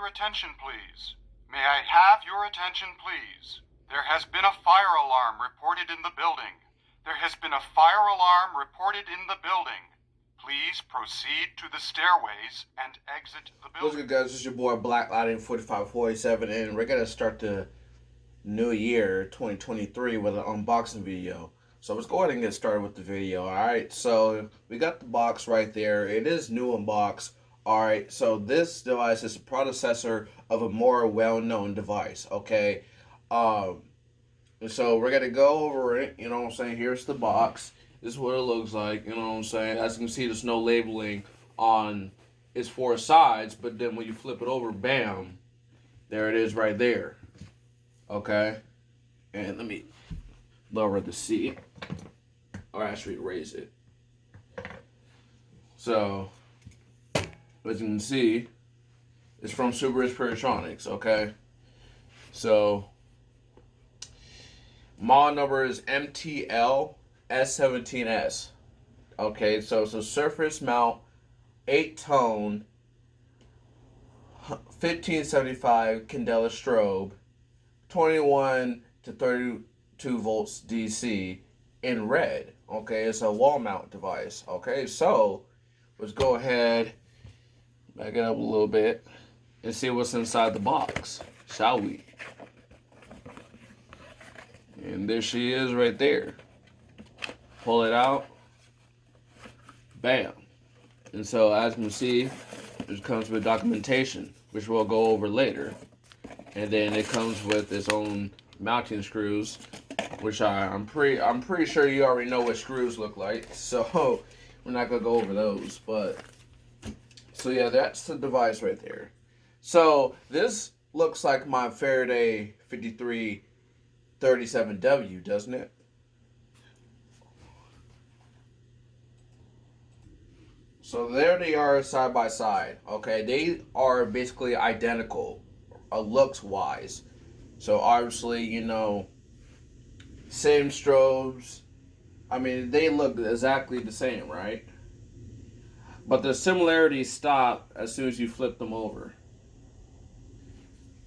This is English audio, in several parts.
your attention, please? May I have your attention, please? There has been a fire alarm reported in the building. There has been a fire alarm reported in the building. Please proceed to the stairways and exit the building. What's good, guys? This is your boy Black Lightning 4547, and we're gonna start the new year 2023 with an unboxing video. So let's go ahead and get started with the video. Alright, so we got the box right there. It is new unbox. Alright, so this device is a predecessor of a more well-known device. Okay, so we're gonna go over it. You know what I'm saying? Here's the box. This is what it looks like. You know what I'm saying? As you can see, there's no labeling on its four sides, but then when you flip it over, bam, there it is right there. Okay, and let me lower the seat, or actually raise it. So, as you can see, it's from Cerberus Pyrotronics. Okay, so model number is MTL-S17-S. Okay, so it's a surface mount 8-tone 1575 candela strobe, 21 to 32 volts DC in red. Okay, it's a wall mount device. Okay, so let's go ahead, back it up a little bit, and see what's inside the box, shall we? And there she is right there. Pull it out. Bam. And so as you can see, it comes with documentation, which we'll go over later. And then it comes with its own mounting screws, which I'm pretty sure you already know what screws look like. So we're not gonna go over those. But so yeah, that's the device right there. So this looks like my Faraday 5337W, doesn't it? So there they are side by side. Okay, they are basically identical, looks wise. So obviously, you know, same strobes. I mean, they look exactly the same, right? But the similarities stop as soon as you flip them over.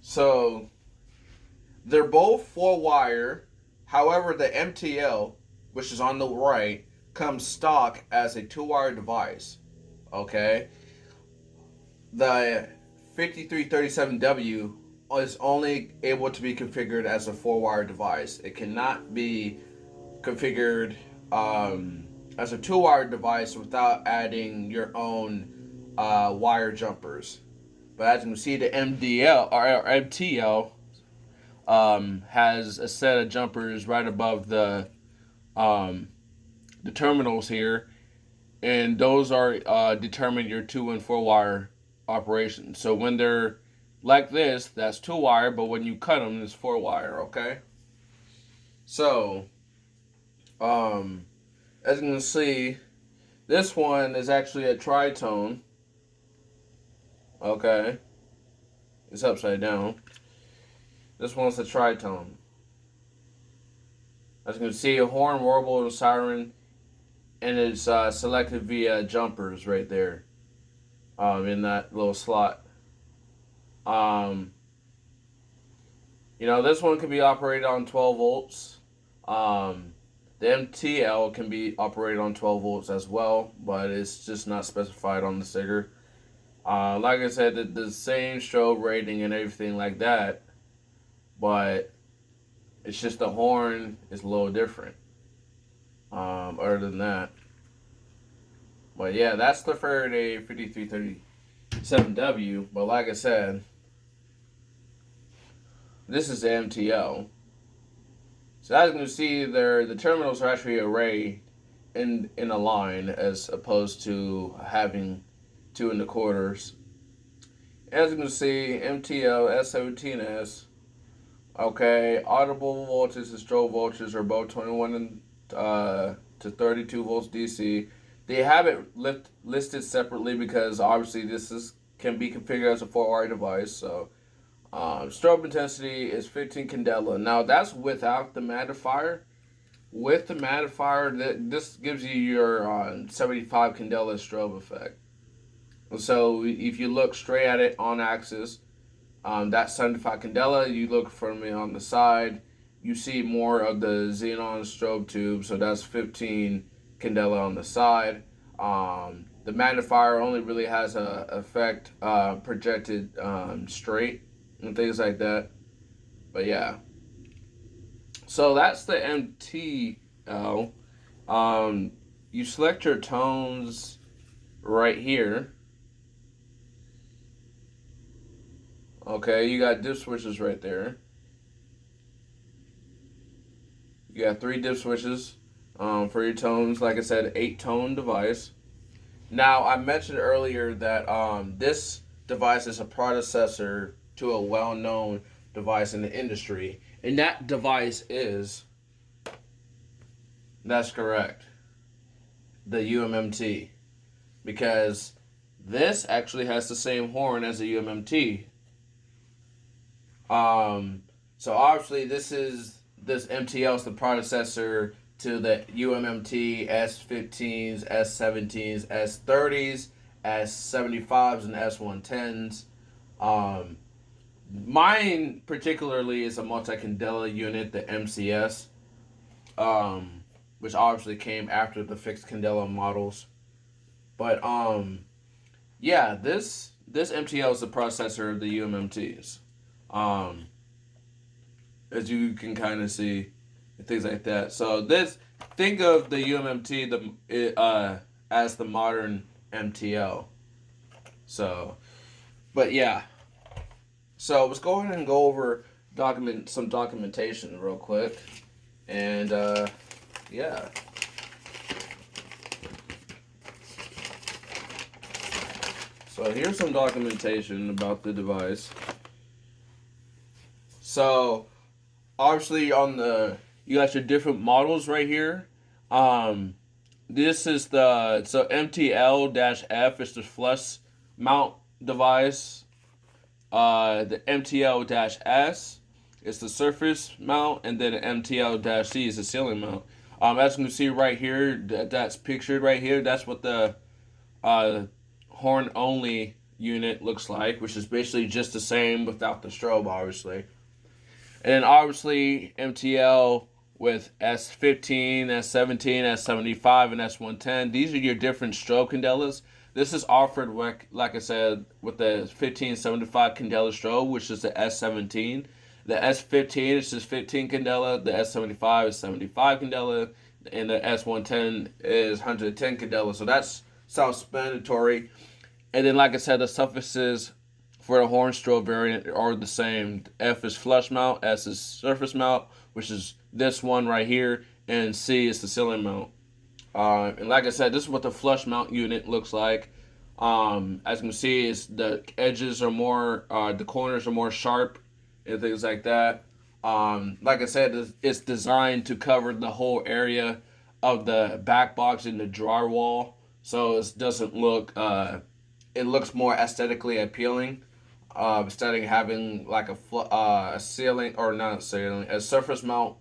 So they're both 4-wire. However, the MTL, which is on the right, comes stock as a 2-wire device. Okay, the 5337W is only able to be configured as a 4-wire device. It cannot be configured as a 2-wire device without adding your own wire jumpers. But as you can see, the MTL has a set of jumpers right above the terminals here. And those are determine your 2 and 4-wire operations. So when they're like this, that's 2-wire, but when you cut them, it's 4-wire. Okay. So, as you can see, this one is actually a tritone. Okay, it's upside down. This one's a tritone. As you can see, a horn, warble, and siren. And it's selected via jumpers right there, in that little slot. You know, this one can be operated on 12 volts. The MTL can be operated on 12 volts as well, but it's just not specified on the sticker. Like I said, the same strobe rating and everything like that, but it's just the horn is a little different. Other than that, but yeah, that's the Faraday 5337W. But like I said, this is the MTL. So as you can see, the terminals are actually arrayed in a line as opposed to having 2 in the quarters. As you can see, MTL-S17-S. Okay, audible voltage and strobe voltages are both 21 to 32 volts DC. They have it listed separately because obviously this can be configured as a 4-wire device. So strobe intensity is 15 candela. Now that's without the magnifier. With the magnifier, this gives you your 75 candela strobe effect. So if you look straight at it on axis, That's 75 candela. You look from it on the side, you see more of the xenon strobe tube, so that's 15 candela on the side. The magnifier only really has a effect projected straight and things like that. But yeah, so that's the MTL. You select your tones right here. Okay, you got dip switches right there. You got 3 dip switches for your tones. Like I said, 8-tone device. Now, I mentioned earlier that this device is a predecessor to a well-known device in the industry. And that device is, that's correct, the UMMT. Because this actually has the same horn as the UMMT. So obviously this MTL is the predecessor to the UMMT S15s, S17s, S30s, S75s, and S110s. Mine particularly is a multi-candela unit, the MCS, which obviously came after the fixed candela models. But yeah, this MTL is the processor of the UMMTs. As you can kind of see, things like that. So think of the UMMT as the modern MTL. So, but yeah. So let's go ahead and go over some documentation real quick, and yeah. So here's some documentation about the device. So obviously you got your different models right here. This is so MTL-F is the flush mount device. The MTL-S is the surface mount, and then the MTL-C is the ceiling mount. As you can see right here, that's pictured right here. That's what the horn only unit looks like, which is basically just the same without the strobe, obviously. And then obviously MTL with S15, S17, S75, and S110. These are your different strobe candelas. This is offered, like I said, with the 1575 candela strobe, which is the S17. The S15 is just 15 candela. The S75 is 75 candela. And the S110 is 110 candela. So that's self-explanatory. And then, like I said, the suffixes for the horn strobe variant are the same. F is flush mount, S is surface mount, which is this one right here, and C is the ceiling mount. And like I said, this is what the flush mount unit looks like. As you can see, is the edges are more, the corners are more sharp, and things like that. Like I said, it's designed to cover the whole area of the back box in the drywall, so it doesn't look. It looks more aesthetically appealing. Instead of having like a ceiling, or not a ceiling, a surface mount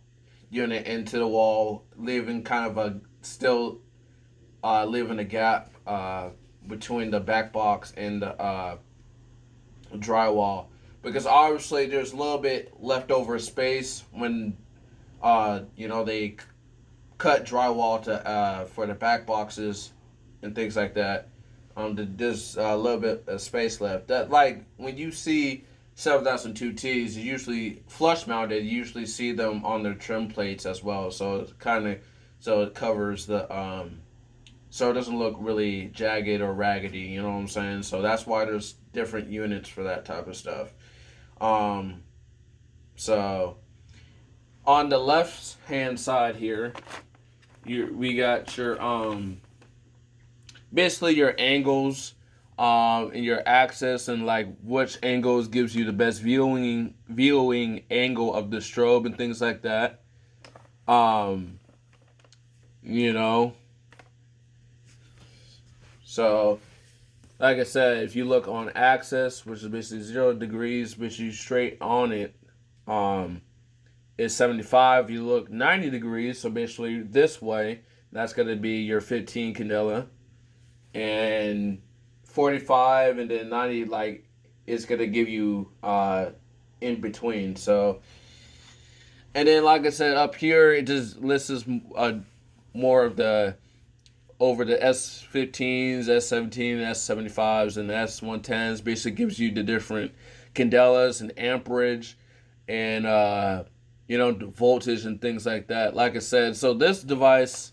unit into the wall, leaving kind of a still leaving a gap between the back box and the drywall, because obviously there's a little bit leftover space when they cut drywall to for the back boxes and things like that. There's a little bit of space left. That, like, when you see 7002Ts, usually flush mounted. You usually see them on their trim plates as well. So it covers the so it doesn't look really jagged or raggedy. You know what I'm saying? So that's why there's different units for that type of stuff. So on the left hand side here, we got your basically your angles and your axis, and like which angles gives you the best viewing angle of the strobe and things like that. You know, so like I said, if you look on axis, which is basically 0 degrees, which you straight on it, is 75. You look 90 degrees, so basically this way, that's going to be your 15 candela. And 45 and then 90, like it's gonna give you in between. So, and then like I said, up here it just lists more of the over the S15s, S17, S75s, and the S110s. Basically gives you the different candelas and amperage and the voltage and things like that. Like I said, so this device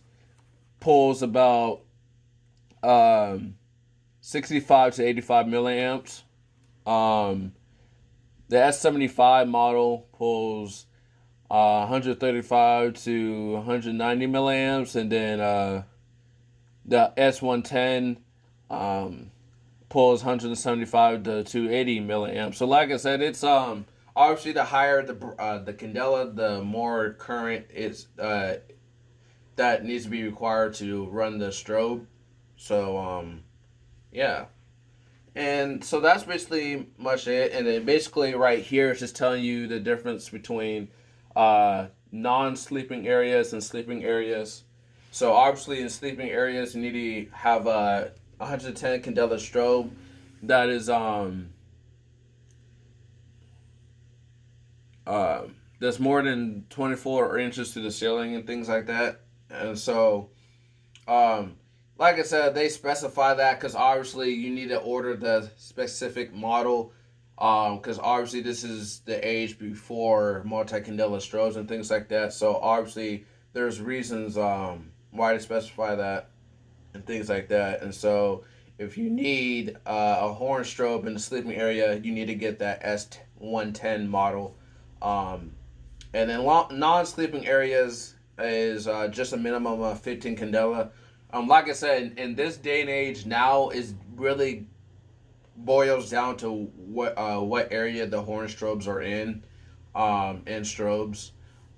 pulls about 65 to 85 milliamps. Um, the S75 model pulls 135 to 190 milliamps, and then the S110 pulls 175 to 280 milliamps. So, like I said, it's obviously the higher the candela, the more current it's that needs to be required to run the strobe. So, yeah. And so that's basically much it. And then basically right here it's just telling you the difference between non-sleeping areas and sleeping areas. So obviously in sleeping areas you need to have a 110 candela strobe that is uh, that's more than 24 inches to the ceiling and things like that. And so um, like I said, they specify that because obviously you need to order the specific model. Because obviously this is the age before multi-candela strobes and things like that. So obviously there's reasons why they specify that and things like that. And so if you need a horn strobe in the sleeping area, you need to get that S110 model. Um, and then non-sleeping areas is just a minimum of 15 candela. Like I said, in this day and age now is really boils down to what area the horn strobes are in, and strobes.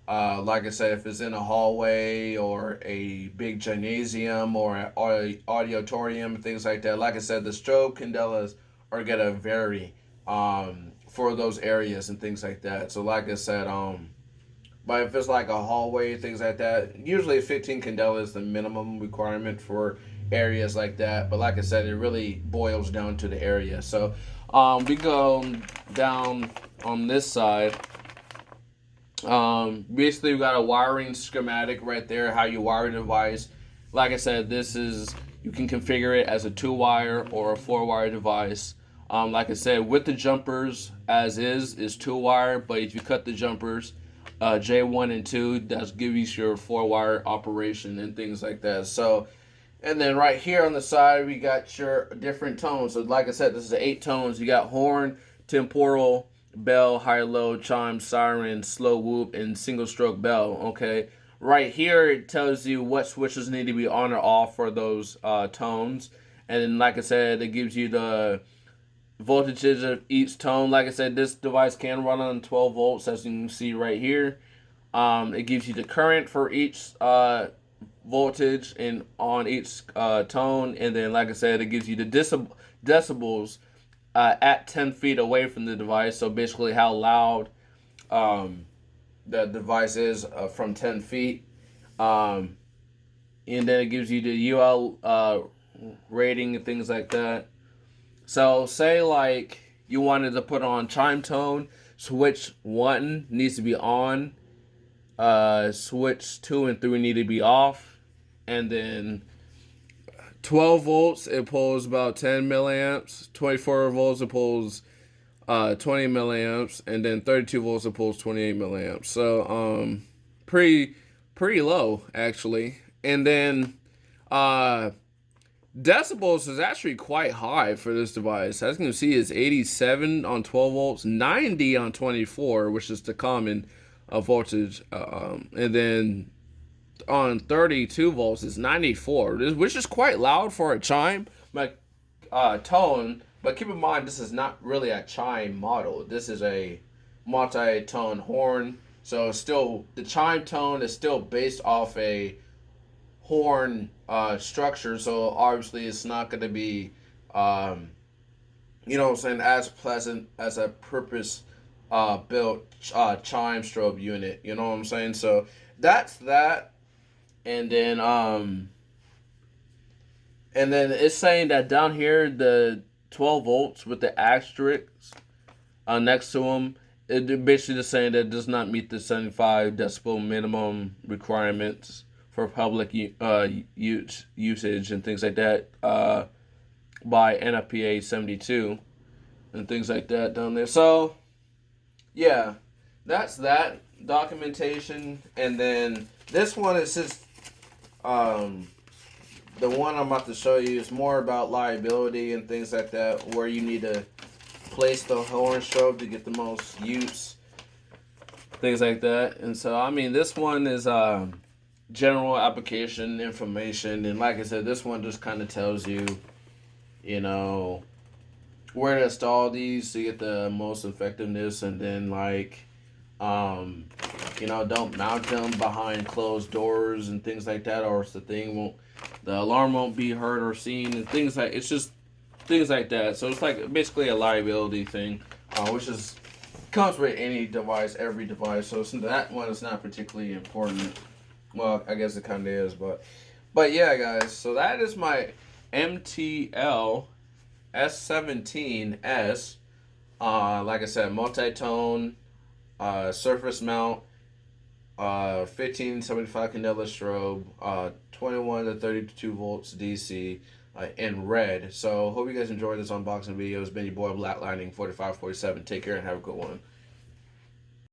Like I said, if it's in a hallway or a big gymnasium or an auditorium, things like that. Like I said, the strobe candelas are gonna vary for those areas and things like that. So, like I said, but if it's like a hallway, things like that, usually 15 candela is the minimum requirement for areas like that. But like I said, it really boils down to the area. So we go down on this side. Basically, we got a wiring schematic right there, how you wire the device. Like I said, this is, you can configure it as a 2-wire or a 4-wire device. Like I said, with the jumpers as is 2-wire, but if you cut the jumpers, J1 and 2, that's gives you your 4-wire operation and things like that. So, and then right here on the side, we got your different tones. So, like I said, this is 8 tones. You got horn, temporal, bell, high-low, chime, siren, slow whoop, and single-stroke bell. Okay, right here it tells you what switches need to be on or off for those tones. And then, like I said, it gives you the voltages of each tone. Like I said, this device can run on 12 volts, as you can see right here. It gives you the current for each voltage and on each tone, and then, like I said, it gives you the decibels at 10 feet away from the device. So basically, how loud the device is from 10 feet. And then it gives you the UL rating and things like that. So say like you wanted to put on chime tone, switch 1 needs to be on, switch 2 and 3 need to be off, and then 12 volts it pulls about 10 milliamps, 24 volts it pulls 20 milliamps, and then 32 volts it pulls 28 milliamps. So pretty low actually. And then decibels is actually quite high for this device. As you can see, it's 87 on 12 volts, 90 on 24, which is the common voltage, and then on 32 volts is 94, which is quite loud for a chime tone. But keep in mind, this is not really a chime model. This is a multi-tone horn. So still, the chime tone is still based off a horn structure, so obviously it's not going to be you know what I'm saying, as pleasant as a purpose built chime strobe unit, you know what I'm saying. So that's that. And then it's saying that down here the 12 volts with the asterisk next to them. It basically just saying that it does not meet the 75 decibel minimum requirements for public usage and things like that by NFPA 72 and things like that down there. So, yeah, that's that documentation. And then this one is just the one I'm about to show you is more about liability and things like that, where you need to place the horn strobe to get the most use, things like that. And so, I mean, this one is general application information, and like I said, this one just kind of tells you, you know, where to install these to get the most effectiveness, and then like, you know, don't mount them behind closed doors and things like that, or the alarm won't be heard or seen, and things like, it's just things like that. So it's like basically a liability thing, which is comes with any device, every device. So that one is not particularly important. Well, I guess it kind of is, but yeah, guys. So that is my MTL-S17-S. Like I said, multi-tone, surface mount, 1575 candela strobe, 21 to 32 volts DC, in red. So hope you guys enjoyed this unboxing video. It's been your boy Black Lightning 4547. Take care and have a good one.